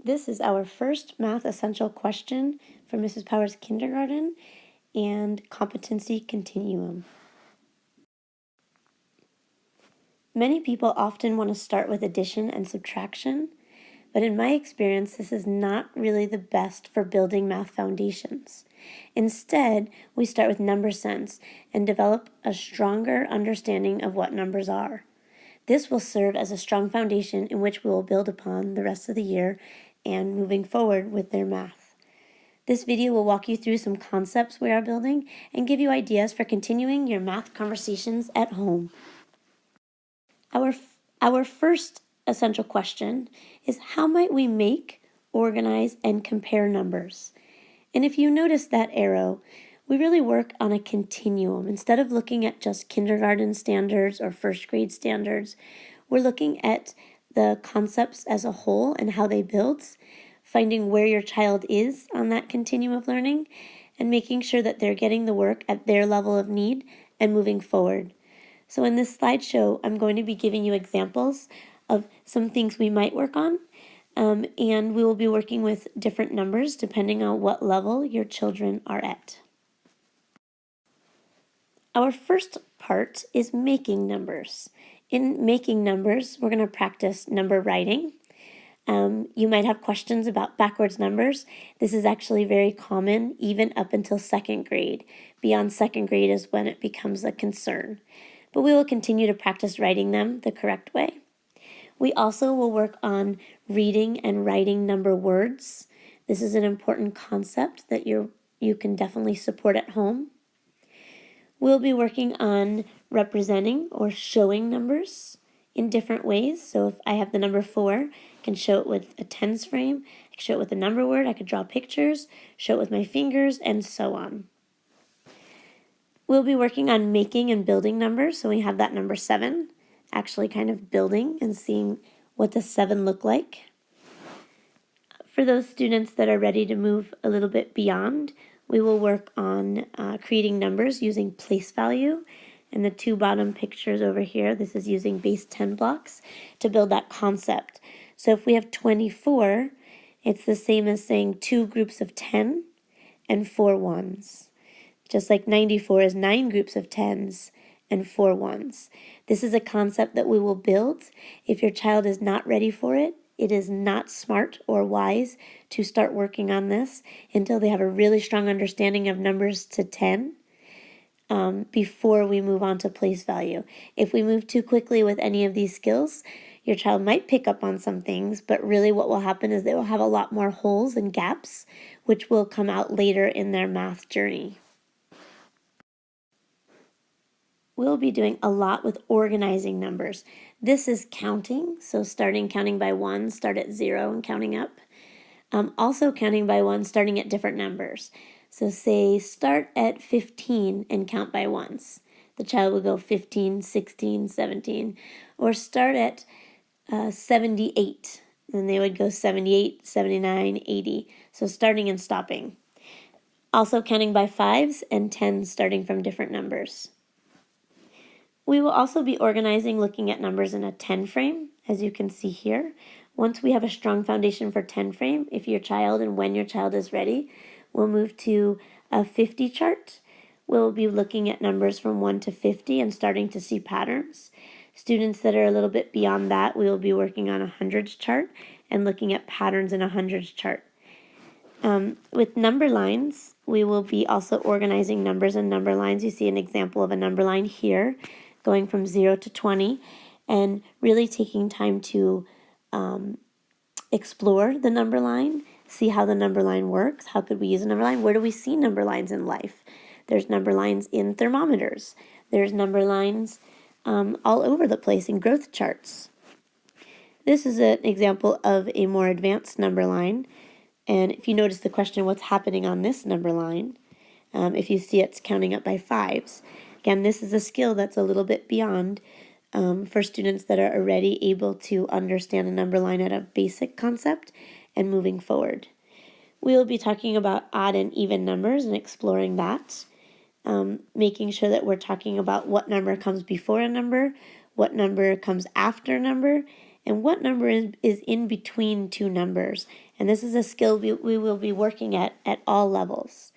This is our first math essential question for Mrs. Powers Kindergarten and Competency Continuum. Many people often want to start with addition and subtraction, but in my experience, this is not really the best for building math foundations. Instead, we start with number sense and develop a stronger understanding of what numbers are. This will serve as a strong foundation in which we will build upon the rest of the year and moving forward with their math. This video will walk you through some concepts we are building and give you ideas for continuing your math conversations at home. Our first essential question is, how might we make, organize, and compare numbers? And if you notice that arrow, we really work on a continuum. Instead of looking at just kindergarten standards or first grade standards, we're looking at the concepts as a whole and how they build, finding where your child is on that continuum of learning, and making sure that they're getting the work at their level of need and moving forward. So in this slideshow, I'm going to be giving you examples of some things we might work on, and we will be working with different numbers depending on what level your children are at. Our first part is making numbers. In making numbers, we're going to practice number writing. You might have questions about backwards numbers. This is actually very common even up until second grade. Beyond second grade is when it becomes a concern. But we will continue to practice writing them the correct way. We also will work on reading and writing number words. This is an important concept that you can definitely support at home. We'll be working on representing or showing numbers in different ways. So if I have the number 4, I can show it with a tens frame, I can show it with a number word, I could draw pictures, show it with my fingers, and so on. We'll be working on making and building numbers. So we have that number 7, actually kind of building and seeing what does 7 look like. For those students that are ready to move a little bit beyond, we will work on creating numbers using place value. And the 2 bottom pictures over here, this is using base 10 blocks to build that concept. So if we have 24, it's the same as saying 2 groups of 10 and 4 ones. Just like 94 is 9 groups of 10s and 4 ones. This is a concept that we will build. If your child is not ready for it, it is not smart or wise to start working on this until they have a really strong understanding of numbers to 10 before we move on to place value. If we move too quickly with any of these skills, your child might pick up on some things, but really what will happen is they will have a lot more holes and gaps, which will come out later in their math journey. We'll be doing a lot with organizing numbers. This is counting, so counting by 1, start at 0 and counting up. Also counting by 1, starting at different numbers. So say start at 15 and count by ones. The child will go 15, 16, 17. Or start at 78, and they would go 78, 79, 80. So starting and stopping. Also counting by 5s and 10s, starting from different numbers. We will also be organizing, looking at numbers in a 10 frame, as you can see here. Once we have a strong foundation for 10 frame, if your child and when your child is ready, we'll move to a 50 chart. We'll be looking at numbers from 1 to 50 and starting to see patterns. Students that are a little bit beyond that, we will be working on a hundreds chart and looking at patterns in a hundreds chart. With number lines, we will be also organizing numbers and number lines. You see an example of a number line here, going from 0 to 20, and really taking time to explore the number line, see how the number line works. How could we use a number line? Where do we see number lines in life? There's number lines in thermometers. There's number lines all over the place in growth charts. This is an example of a more advanced number line. And if you notice the question, what's happening on this number line? If you see it's counting up by 5s. Again, this is a skill that's a little bit beyond for students that are already able to understand a number line at a basic concept and moving forward. We will be talking about odd and even numbers and exploring that, making sure that we're talking about what number comes before a number, what number comes after a number, and what number is in between two numbers. And this is a skill we will be working at all levels.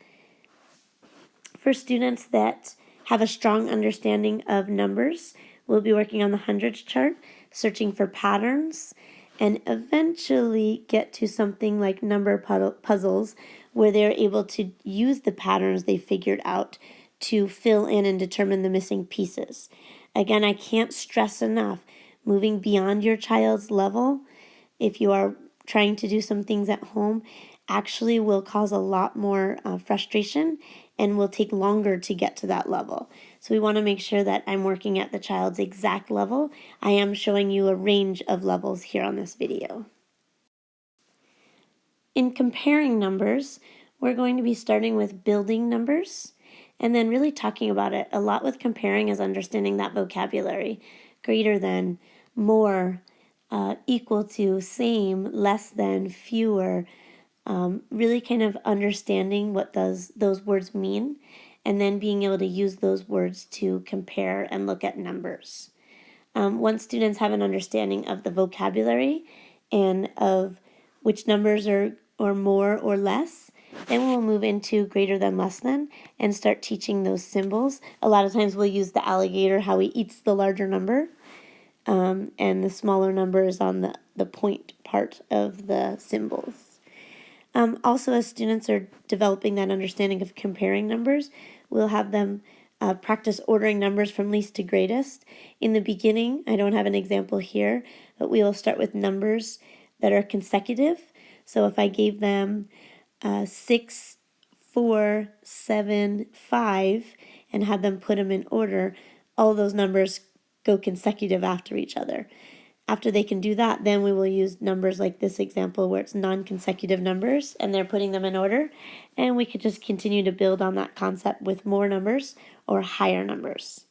For students that have a strong understanding of numbers, we'll be working on the hundreds chart, searching for patterns, and eventually get to something like number puzzles where they're able to use the patterns they figured out to fill in and determine the missing pieces. Again, I can't stress enough, moving beyond your child's level, if you are trying to do some things at home, actually will cause a lot more frustration and will take longer to get to that level. So we want to make sure that I'm working at the child's exact level. I am showing you a range of levels here on this video. In comparing numbers, we're going to be starting with building numbers and then really talking about it. A lot with comparing is understanding that vocabulary. Greater than, more, equal to, same, less than, fewer. Really kind of understanding what those words mean and then being able to use those words to compare and look at numbers. Once students have an understanding of the vocabulary and of which numbers are more or less, then we'll move into greater than, less than, and start teaching those symbols. A lot of times we'll use the alligator, how he eats the larger number, and the smaller number is on the point part of the symbols. Also, as students are developing that understanding of comparing numbers, we'll have them practice ordering numbers from least to greatest. In the beginning, I don't have an example here, but we will start with numbers that are consecutive. So if I gave them 6, 4, 7, 5, and had them put them in order, all those numbers go consecutive after each other. After they can do that, then we will use numbers like this example where it's non-consecutive numbers and they're putting them in order. And we could just continue to build on that concept with more numbers or higher numbers.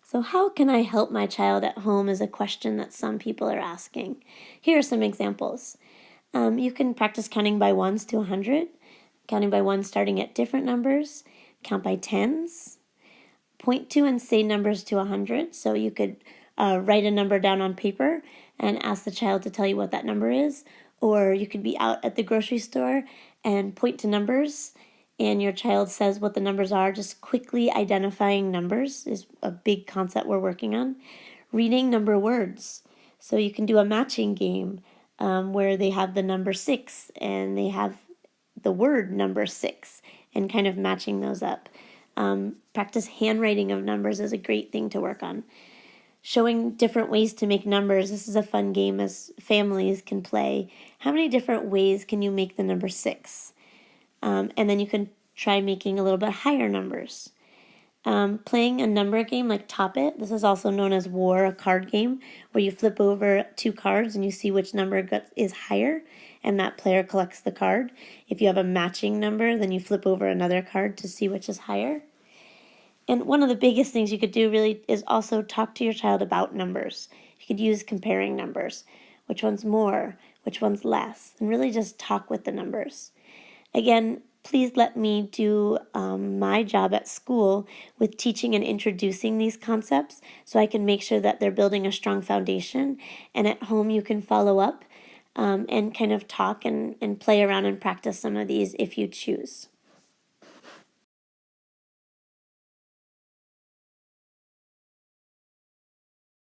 So how can I help my child at home is a question that some people are asking. Here are some examples. You can practice counting by ones to 100, counting by ones starting at different numbers, count by tens, point to and say numbers to 100. So you could write a number down on paper and ask the child to tell you what that number is. Or you could be out at the grocery store and point to numbers and your child says what the numbers are. Just quickly identifying numbers is a big concept we're working on. Reading number words. So you can do a matching game where they have the number 6 and they have the word number 6 and kind of matching those up. Practice handwriting of numbers is a great thing to work on. Showing different ways to make numbers. This is a fun game as families can play. How many different ways can you make the number 6? And then you can try making a little bit higher numbers. Playing a number game like Top It. This is also known as War, a card game where you flip over 2 cards and you see which number is higher and that player collects the card. If you have a matching number, then you flip over another card to see which is higher. And one of the biggest things you could do really is also talk to your child about numbers. You could use comparing numbers. Which one's more? Which one's less? And really just talk with the numbers. Again, please let me do my job at school with teaching and introducing these concepts so I can make sure that they're building a strong foundation. And at home you can follow up and kind of talk and play around and practice some of these if you choose.